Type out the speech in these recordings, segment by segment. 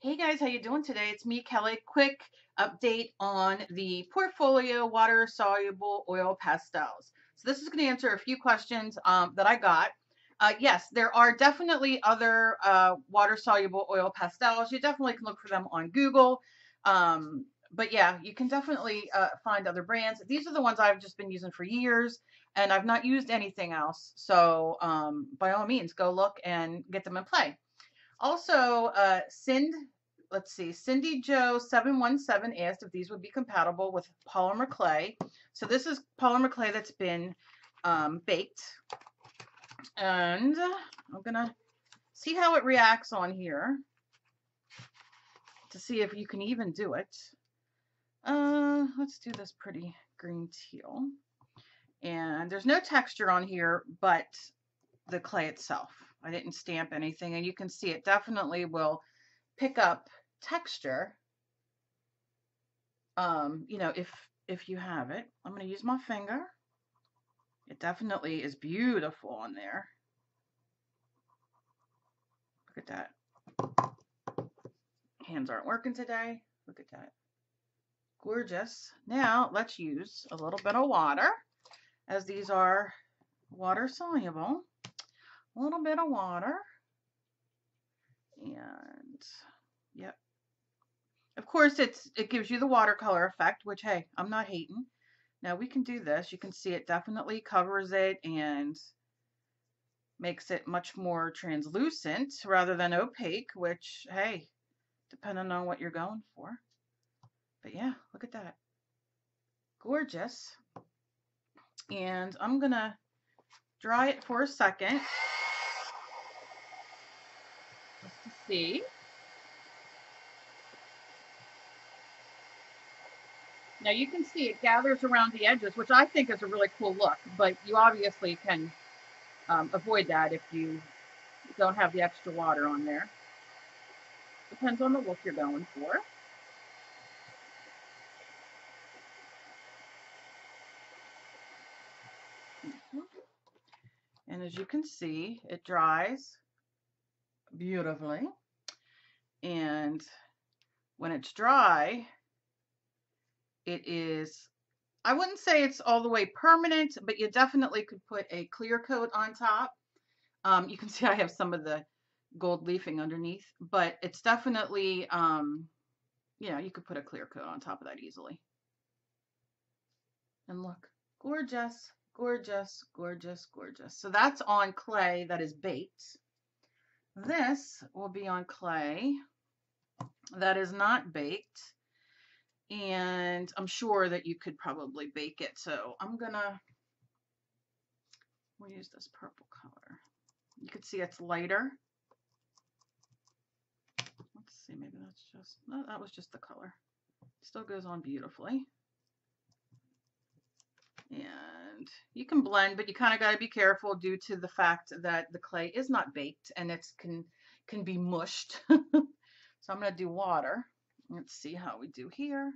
Hey guys, how you doing today? It's me, Kelly. Quick update on the portfolio water soluble oil pastels. So this is going to answer a few questions that I got. Yes, there are definitely other water soluble oil pastels. You definitely can look for them on Google. But yeah, you can definitely find other brands. These are the ones I've just been using for years, and I've not used anything else. So by all means, go look and get them in play. Also, let's see, Cindy Joe 717 asked if these would be compatible with polymer clay. So this is polymer clay that's been baked. And I'm gonna see how it reacts on here to see if you can even do it. Let's do this pretty green teal. And there's no texture on here, but the clay itself. I didn't stamp anything, and you can see it definitely will pick up texture. You know, if you have it. I'm going to use my finger. It definitely is beautiful on there. Look at that. Hands aren't working today. Look at that. Gorgeous. Now let's use a little bit of water, as these are water soluble. A little bit of water. And yep. Of course, it gives you the watercolor effect, which, hey, I'm not hating. Now we can do this. You can see it definitely covers it and makes it much more translucent rather than opaque, which, hey, depending on what you're going for. But yeah, look at that. Gorgeous. And I'm going to dry it for a second just to see. Now you can see it gathers around the edges, which I think is a really cool look, but you obviously can avoid that if you don't have the extra water on there. Depends on the look you're going for. And as you can see, it dries beautifully. And when it's dry, it is, I wouldn't say it's all the way permanent, but you definitely could put a clear coat on top. You can see I have some of the gold leafing underneath, but it's definitely, you know, you could put a clear coat on top of that easily. And look, gorgeous, gorgeous, gorgeous, gorgeous. So that's on clay that is baked. This will be on clay that is not baked. And I'm sure that you could probably bake it. So we'll use this purple color. You can see it's lighter. Let's see, maybe that's just, no, that was just the color. Still goes on beautifully. And you can blend, but you kind of got to be careful due to the fact that the clay is not baked and it can be mushed. So I'm going to do water. Let's see how we do here.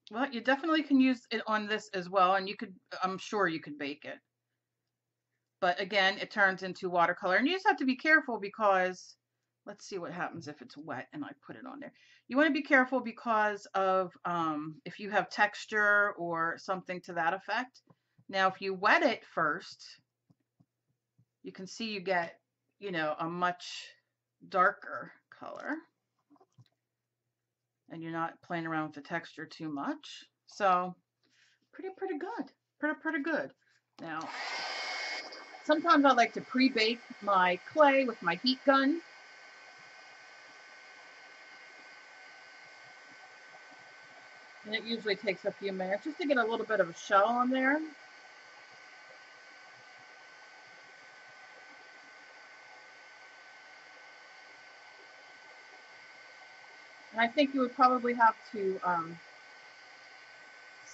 Well, you definitely can use it on this as well, and you could, I'm sure you could bake it. But again, it turns into watercolor, and you just have to be careful because, let's see what happens if it's wet and I put it on there. You want to be careful because of if you have texture or something to that effect. Now, if you wet it first, you can see you get, you know, a much darker color. And you're not playing around with the texture too much. So pretty good. Pretty good. Now, sometimes I like to pre-bake my clay with my heat gun. And it usually takes a few minutes just to get a little bit of a shell on there. And I think you would probably have to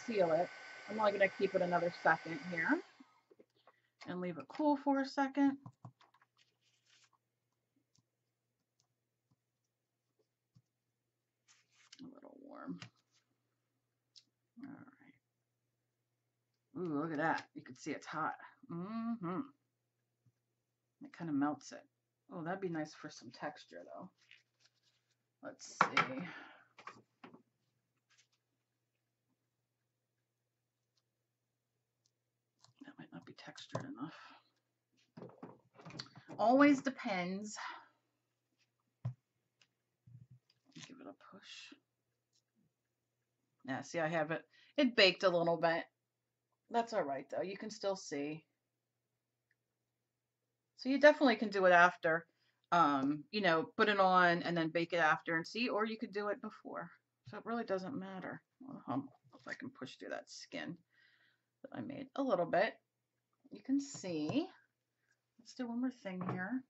seal it. I'm only going to keep it another second here and leave it cool for a second. A little warm. All right. Ooh, look at that. You can see it's hot. Mm-hmm. It kind of melts it. Oh, that'd be nice for some texture, though. Let's see. That might not be textured enough. Always depends. Give it a push. Yeah, see, I have it baked a little bit. That's all right, though. You can still see. So you definitely can do it after, you know, put it on and then bake it after and see, or you could do it before. So it really doesn't matter. If I can push through that skin that I made a little bit, you can see. Let's do one more thing here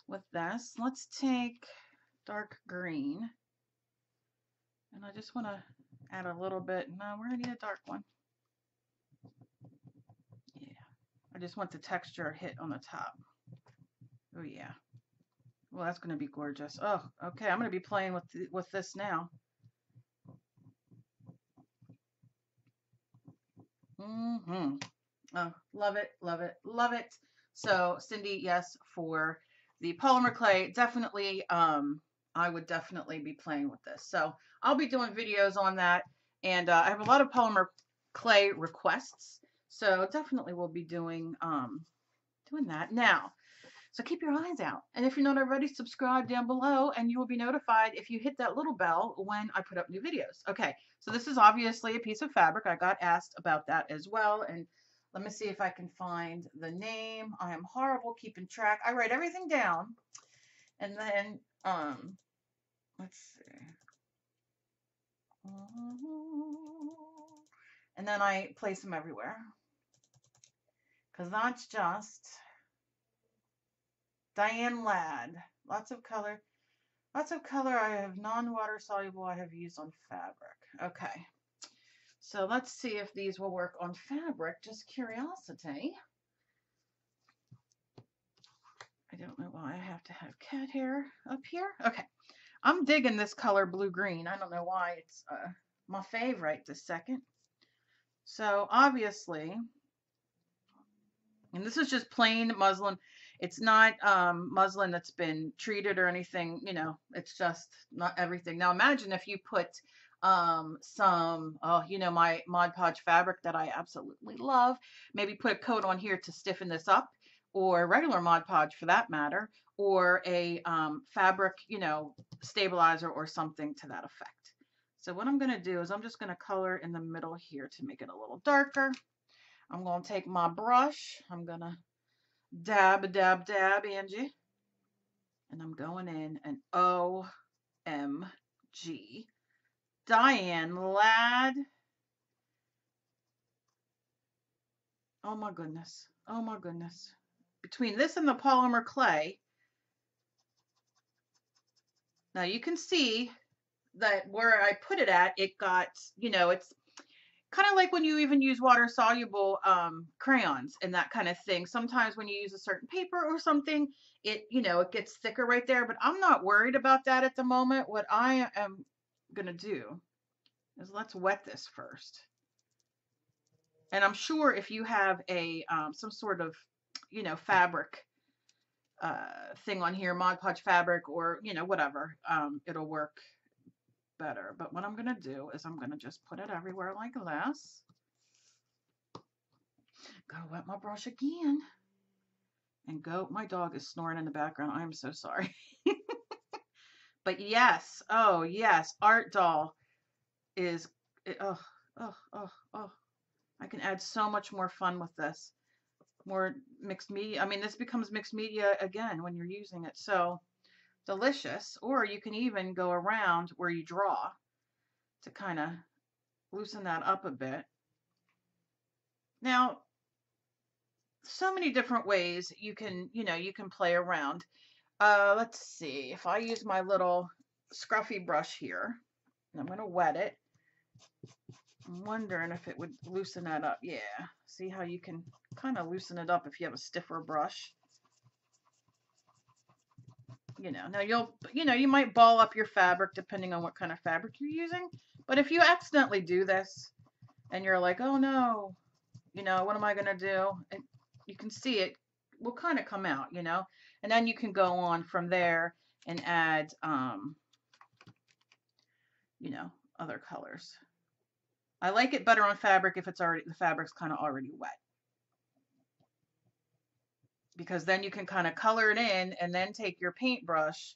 with this. Let's take dark green, and I just want to add a little bit. No, we're gonna need a dark one. Yeah, I just want the texture hit on the top. Oh yeah. Well, that's going to be gorgeous. Oh, okay. I'm going to be playing with this now. Mm-hmm. Oh, love it, love it, love it. So, Cindy, yes, for the polymer clay, definitely, I would definitely be playing with this. So, I'll be doing videos on that, and I have a lot of polymer clay requests. So, definitely we'll be doing that now. So keep your eyes out. And if you're not already, subscribe down below and you will be notified if you hit that little bell when I put up new videos. Okay, so this is obviously a piece of fabric. I got asked about that as well. And let me see if I can find the name. I am horrible keeping track. I write everything down. And then, let's see. And then I place them everywhere. Because that's just Diane Ladd. Lots of color. Lots of color. I have non-water soluble. I have used on fabric. Okay. So let's see if these will work on fabric. Just curiosity. I don't know why I have to have cat hair up here. Okay. I'm digging this color blue-green. I don't know why it's my favorite this second. So obviously, and this is just plain muslin. It's not muslin that's been treated or anything, you know, it's just not everything. Now imagine if you put some, you know, my Mod Podge fabric that I absolutely love, maybe put a coat on here to stiffen this up, or regular Mod Podge for that matter, or a fabric, you know, stabilizer or something to that effect. So what I'm going to do is I'm just going to color in the middle here to make it a little darker. I'm going to take my brush. I'm going to dab, dab, dab, Angie. And I'm going in and OMG. Diane Ladd. Oh my goodness. Oh my goodness. Between this and the polymer clay, now you can see that where I put it at, it got, you know, it's kind of like when you even use water soluble crayons and that kind of thing. Sometimes when you use a certain paper or something, it, you know, it gets thicker right there, but I'm not worried about that at the moment. What I am going to do is let's wet this first. And I'm sure if you have a some sort of, you know, fabric thing on here, Mod Podge fabric or, you know, whatever, it'll work better. But what I'm going to do is I'm going to just put it everywhere like this. Gotta wet my brush again. And go, my dog is snoring in the background. I'm so sorry. But yes, oh yes, Art Doll is, oh, I can add so much more fun with this. More mixed media. I mean, this becomes mixed media again when you're using it. So delicious. Or you can even go around where you draw to kind of loosen that up a bit. Now, so many different ways you can, you know, you can play around. Let's see. If I use my little scruffy brush here, and I'm going to wet it. I'm wondering if it would loosen that up. Yeah. See how you can kind of loosen it up if you have a stiffer brush. You know, now you might ball up your fabric depending on what kind of fabric you're using. But if you accidentally do this and you're like, oh no, You know, what am I going to do? And you can see it will kind of come out, you know, and then you can go on from there and add, you know, other colors. I like it better on fabric if it's already, the fabric's kind of already wet, because then you can kind of color it in and then take your paintbrush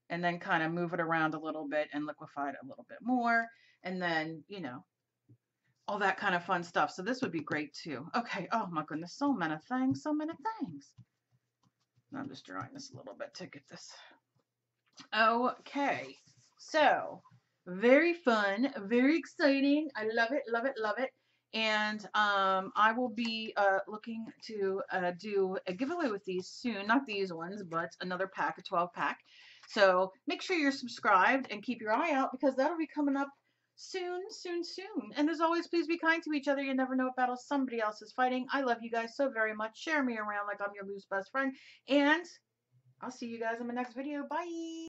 and then kind of move it around a little bit and liquefy it a little bit more. And then, you know, all that kind of fun stuff. So this would be great too. Okay. Oh my goodness. So many things. So many things. I'm just drawing this a little bit to get this. Okay. So very fun, very exciting. I love it, love it, love it. And I will be looking to do a giveaway with these soon. Not these ones, but another pack, a 12 pack. So make sure you're subscribed and keep your eye out, because that'll be coming up soon, soon, soon. And as always, please be kind to each other. You never know what battle somebody else is fighting. I love you guys so very much. Share me around like I'm your loose best friend. And I'll see you guys in my next video. Bye.